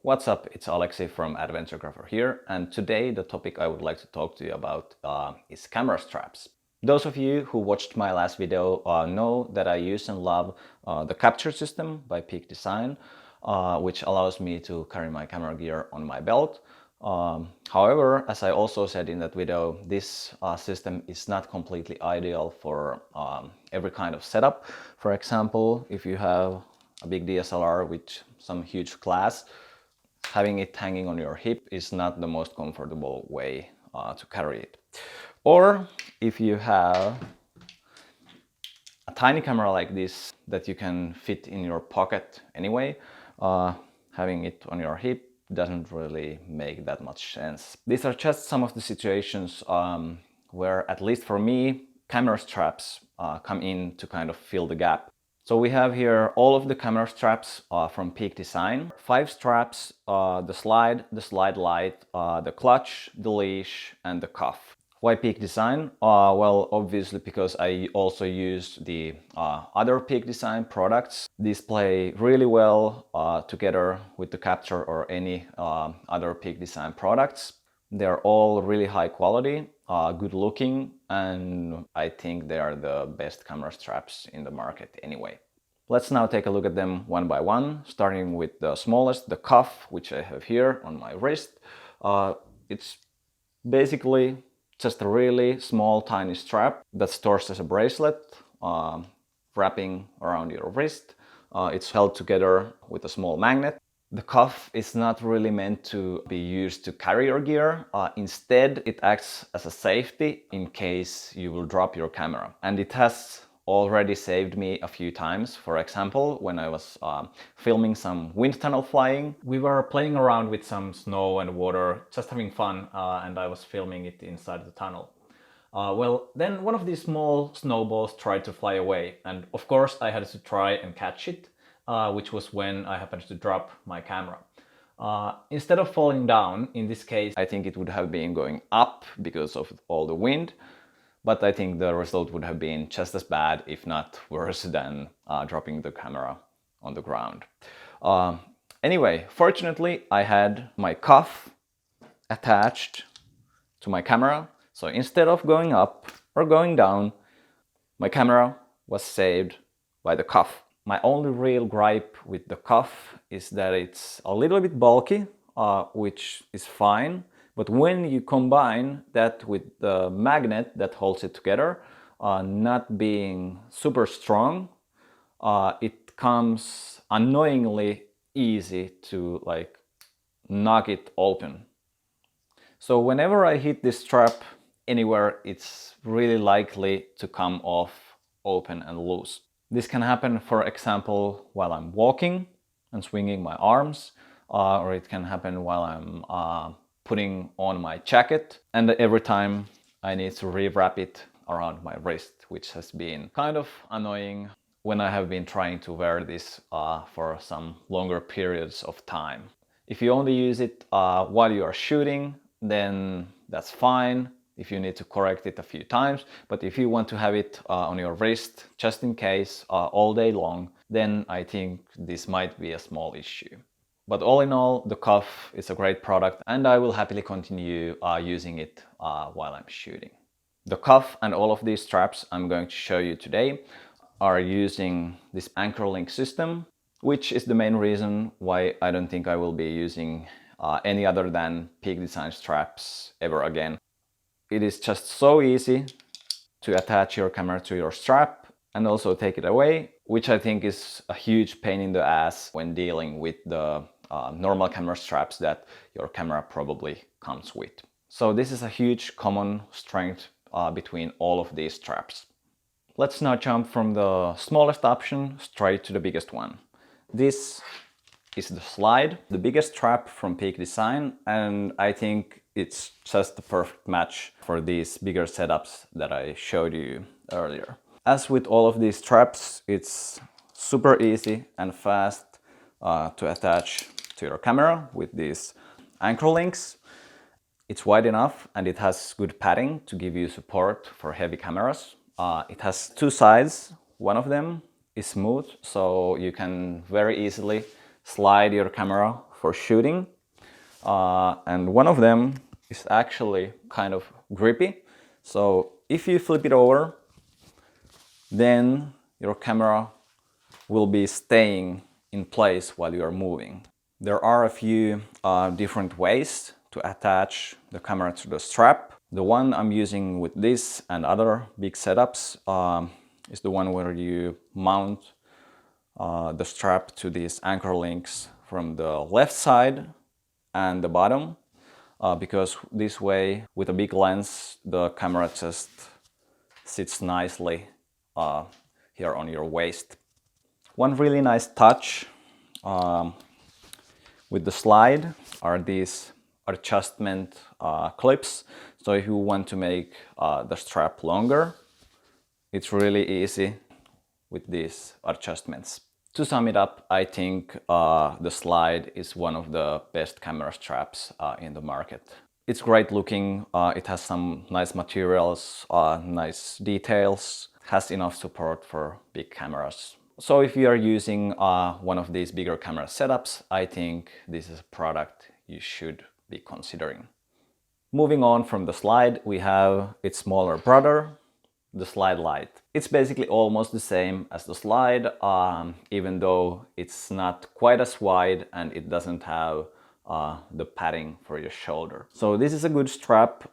What's up, it's Alexei from Adventuregrapher here, and today the topic I would like to talk to you about is camera straps. Those of you who watched my last video know that I use and love the capture system by Peak Design, which allows me to carry my camera gear on my belt. However, as I also said in that video, this system is not completely ideal for every kind of setup. For example, if you have a big DSLR with some huge glass, having it hanging on your hip is not the most comfortable way to carry it. Or if you have a tiny camera like this that you can fit in your pocket anyway, having it on your hip doesn't really make that much sense. These are just some of the situations where, at least for me, camera straps come in to kind of fill the gap. So we have here all of the camera straps from Peak Design. 5 straps, the slide Lite, the clutch, the leash, and the cuff. Why Peak Design? Well, obviously because I also use the other Peak Design products. These play really well together with the Capture or any other Peak Design products. They're all really high quality, good looking, and I think they are the best camera straps in the market anyway. Let's now take a look at them one by one, starting with the smallest, the cuff, which I have here on my wrist. It's basically just a really small, tiny strap that stores as a bracelet, wrapping around your wrist. It's held together with a small magnet. The cuff is not really meant to be used to carry your gear. Instead, it acts as a safety in case you will drop your camera. And it has already saved me a few times. For example, when I was filming some wind tunnel flying, we were playing around with some snow and water, just having fun, and I was filming it inside the tunnel. Well, then one of these small snowballs tried to fly away, and of course I had to try and catch it, which was when I happened to drop my camera. Instead of falling down, in this case, I think it would have been going up because of all the wind, but I think the result would have been just as bad, if not worse, than dropping the camera on the ground. Anyway, fortunately, I had my cuff attached to my camera, so instead of going up or going down, my camera was saved by the cuff. My only real gripe with the cuff is that it's a little bit bulky, which is fine, but when you combine that with the magnet that holds it together, not being super strong, it comes annoyingly easy to knock it open. So whenever I hit this strap anywhere, it's really likely to come off open and loose. This can happen, for example, while I'm walking and swinging my arms, or it can happen while I'm putting on my jacket, and every time I need to rewrap it around my wrist, which has been kind of annoying when I have been trying to wear this for some longer periods of time. If you only use it while you are shooting, then that's fine if you need to correct it a few times, but if you want to have it on your wrist just in case all day long, then I think this might be a small issue. But all in all, the cuff is a great product and I will happily continue using it while I'm shooting. The cuff and all of these straps I'm going to show you today are using this anchor link system, which is the main reason why I don't think I will be using any other than Peak Design straps ever again. It is just so easy to attach your camera to your strap and also take it away, which I think is a huge pain in the ass when dealing with the normal camera straps that your camera probably comes with. So this is a huge common strength between all of these straps. Let's now jump from the smallest option straight to the biggest one. This is the slide, the biggest strap from Peak Design, and I think it's just the perfect match for these bigger setups that I showed you earlier. As with all of these straps, it's super easy and fast to attach to your camera with these anchor links. It's wide enough and it has good padding to give you support for heavy cameras. It has 2 sides. One of them is smooth, so you can very easily slide your camera for shooting. And one of them is actually kind of grippy. So if you flip it over, then your camera will be staying in place while you are moving. There are a few different ways to attach the camera to the strap. The one I'm using with this and other big setups is the one where you mount the strap to these anchor links from the left side and the bottom, because this way, with a big lens, the camera just sits nicely here on your waist. One really nice touch with the slide are these adjustment clips. So if you want to make the strap longer, it's really easy with these adjustments. To sum it up, I think the Slide is one of the best camera straps in the market. It's great looking, it has some nice materials, nice details, has enough support for big cameras. So if you are using one of these bigger camera setups, I think this is a product you should be considering. Moving on from the Slide, we have its smaller brother, the Slide Lite. It's basically almost the same as the Slide, even though it's not quite as wide and it doesn't have the padding for your shoulder. So this is a good strap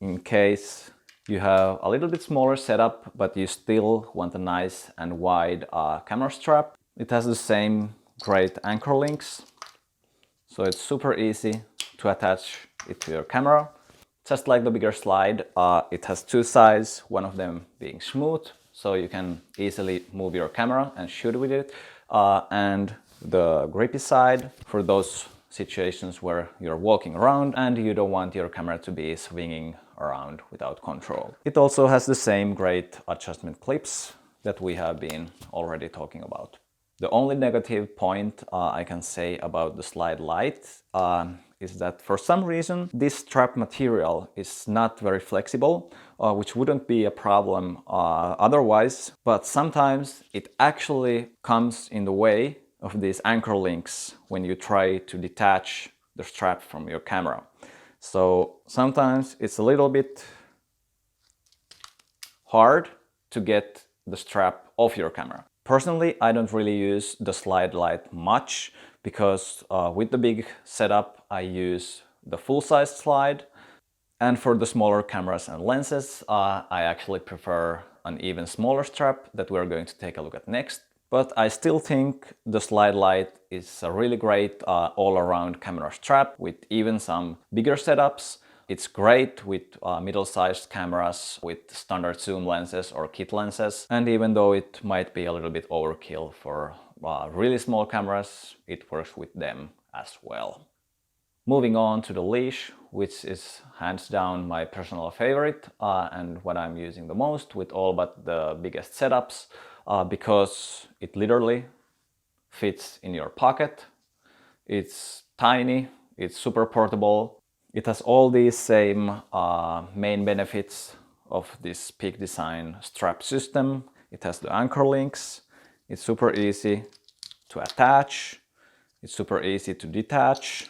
in case you have a little bit smaller setup, but you still want a nice and wide camera strap. It has the same great anchor links, so it's super easy to attach it to your camera. Just like the bigger Slide, it has two sides, one of them being smooth, so you can easily move your camera and shoot with it, and the grippy side for those situations where you're walking around and you don't want your camera to be swinging around without control. It also has the same great adjustment clips that we have been already talking about. The only negative point I can say about the Slide Lite is that for some reason this strap material is not very flexible, which wouldn't be a problem otherwise, but sometimes it actually comes in the way of these anchor links when you try to detach the strap from your camera. So sometimes it's a little bit hard to get the strap off your camera. Personally, I don't really use the Slide Lite much because with the big setup I use the full-size Slide, and for the smaller cameras and lenses I actually prefer an even smaller strap that we're going to take a look at next. But I still think the Slide Lite is a really great all-around camera strap with even some bigger setups. It's great with middle-sized cameras with standard zoom lenses or kit lenses, and even though it might be a little bit overkill for really small cameras, it works with them as well. Moving on to the Leash, which is hands down my personal favorite and what I'm using the most with all but the biggest setups, because it literally fits in your pocket. It's tiny, it's super portable. It has all these same main benefits of this Peak Design strap system. It has the anchor links, it's super easy to attach, it's super easy to detach,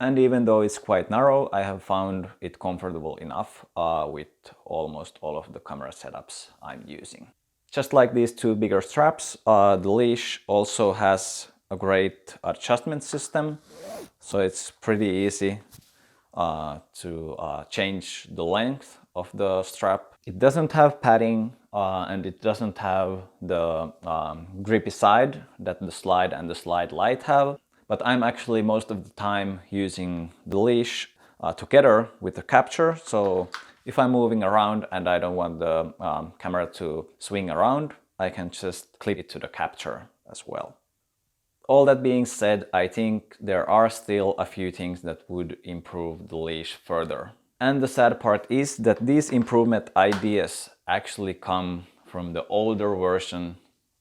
and even though it's quite narrow, I have found it comfortable enough with almost all of the camera setups I'm using. Just like these two bigger straps, the Leash also has a great adjustment system, so it's pretty easy to change the length of the strap. It doesn't have padding and it doesn't have the grippy side that the Slide and the Slide Lite have, but I'm actually most of the time using the Leash together with the capture. So if I'm moving around and I don't want the camera to swing around, I can just clip it to the capture as well. All that being said, I think there are still a few things that would improve the Leash further. And the sad part is that these improvement ideas actually come from the older version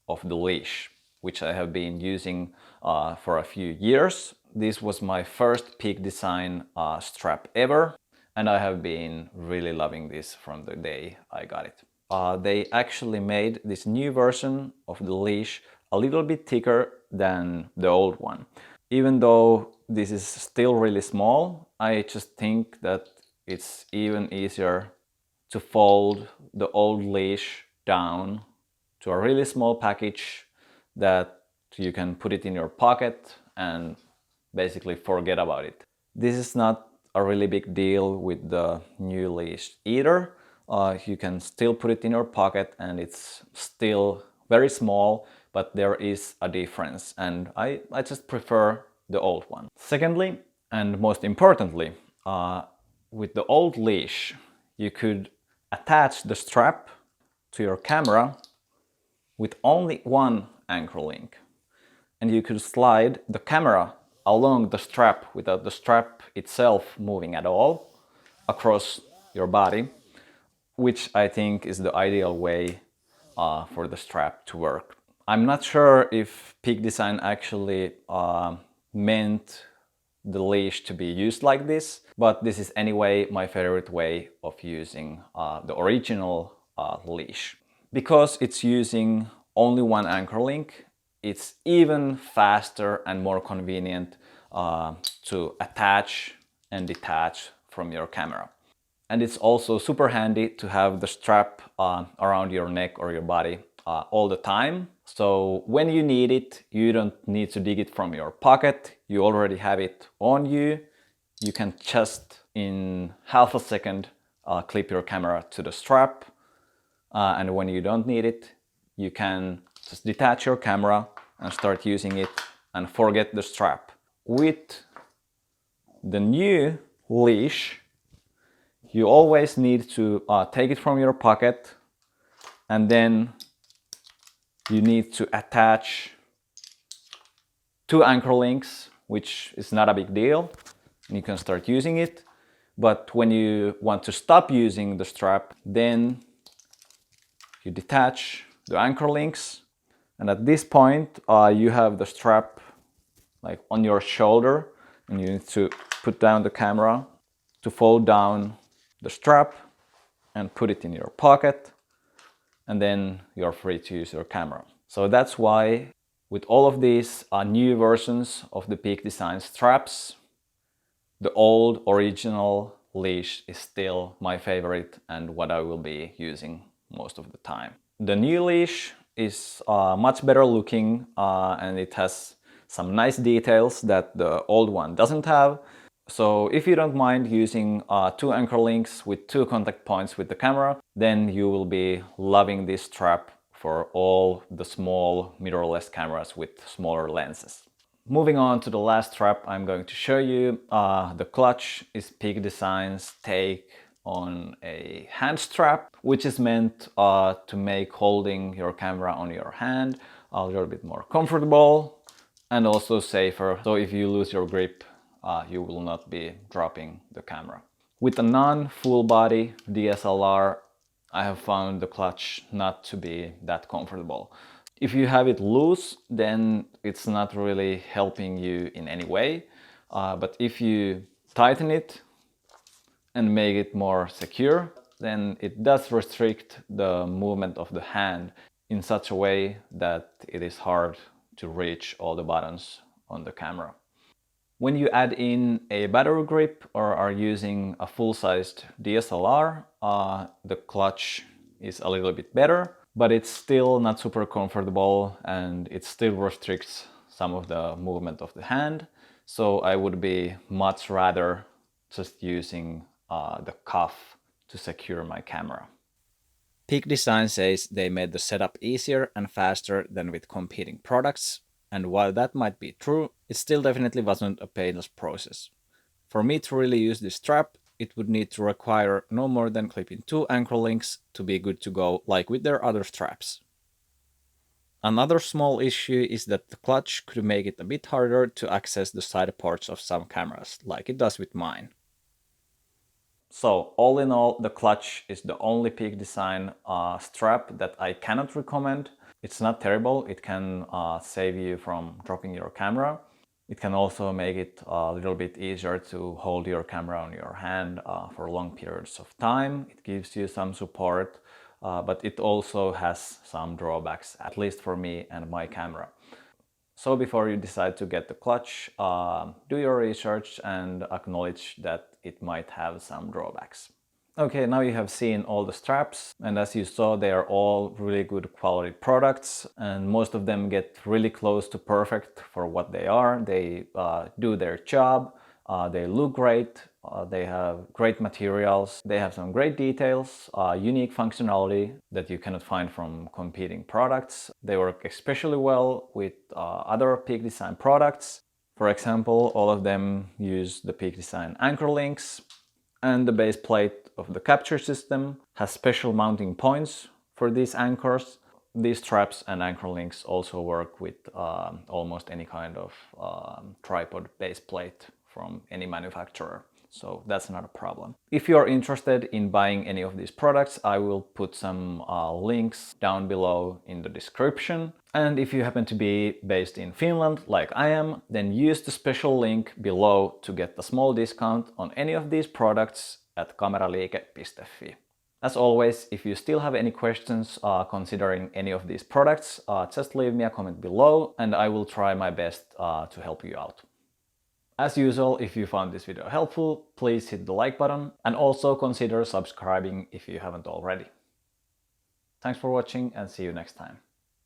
of the Leash, which I have been using for a few years. This was my first Peak Design strap ever, and I have been really loving this from the day I got it. They actually made this new version of the Leash a little bit thicker than the old one. Even though this is still really small, I just think that it's even easier to fold the old leash down to a really small package that you can put it in your pocket and basically forget about it. This is not a really big deal with the new leash either. You can still put it in your pocket and it's still very small, but there is a difference, and I just prefer the old one. Secondly, and most importantly, with the old leash, you could attach the strap to your camera with only one anchor link, and you could slide the camera along the strap without the strap itself moving at all across your body, which I think is the ideal way for the strap to work. I'm not sure if Peak Design actually meant the leash to be used like this, but this is anyway my favorite way of using the original leash. Because it's using only one anchor link, it's even faster and more convenient to attach and detach from your camera. And it's also super handy to have the strap around your neck or your body all the time. So when you need it, you don't need to dig it from your pocket. You already have it on you. You can just in half a second clip your camera to the strap. And when you don't need it, you can just detach your camera and start using it and forget the strap. With the new leash, you always need to take it from your pocket, and then you need to attach two anchor links, which is not a big deal, and you can start using it. But when you want to stop using the strap, then you detach the anchor links, and at this point you have the strap like on your shoulder, and you need to put down the camera to fold down the strap and put it in your pocket, and then you're free to use your camera. So that's why with all of these new versions of the Peak Design straps, the old original leash is still my favorite and what I will be using most of the time. The new leash is much better looking and it has some nice details that the old one doesn't have. So if you don't mind using two anchor links with two contact points with the camera, then you will be loving this strap for all the small mirrorless cameras with smaller lenses. Moving on to the last strap I'm going to show you. The clutch is Peak Design's take on a hand strap, which is meant to make holding your camera on your hand a little bit more comfortable and also safer. So if you lose your grip, you will not be dropping the camera. With a non-full body DSLR, I have found the clutch not to be that comfortable. If you have it loose, then it's not really helping you in any way. But if you tighten it and make it more secure, then it does restrict the movement of the hand in such a way that it is hard to reach all the buttons on the camera. When you add in a battery grip or are using a full-sized DSLR, the clutch is a little bit better, but it's still not super comfortable and it still restricts some of the movement of the hand. So I would be much rather just using the cuff to secure my camera. Peak Design says they made the setup easier and faster than with competing products. And while that might be true, it still definitely wasn't a painless process. For me to really use this strap, it would need to require no more than clipping two anchor links to be good to go, like with their other straps. Another small issue is that the clutch could make it a bit harder to access the side ports of some cameras, like it does with mine. So all in all, the clutch is the only Peak Design strap that I cannot recommend. It's not terrible. It can save you from dropping your camera. It can also make it a little bit easier to hold your camera on your hand for long periods of time. It gives you some support, but it also has some drawbacks, at least for me and my camera. So before you decide to get the clutch, do your research and acknowledge that it might have some drawbacks. Okay, now you have seen all the straps, and as you saw, they are all really good quality products, and most of them get really close to perfect for what they are. They do their job, they look great, they have great materials, they have some great details, unique functionality that you cannot find from competing products. They work especially well with other Peak Design products. For example, all of them use the Peak Design anchor links, and the base plate of the capture system has special mounting points for these anchors. These straps and anchor links also work with almost any kind of tripod base plate from any manufacturer, so that's not a problem. If you're interested in buying any of these products, I will put some links down below in the description. And if you happen to be based in Finland, like I am, then use the special link below to get a small discount on any of these products at kameraliike.fi. As always, if you still have any questions considering any of these products, just leave me a comment below and I will try my best to help you out. As usual, if you found this video helpful, please hit the like button and also consider subscribing if you haven't already. Thanks for watching and see you next time.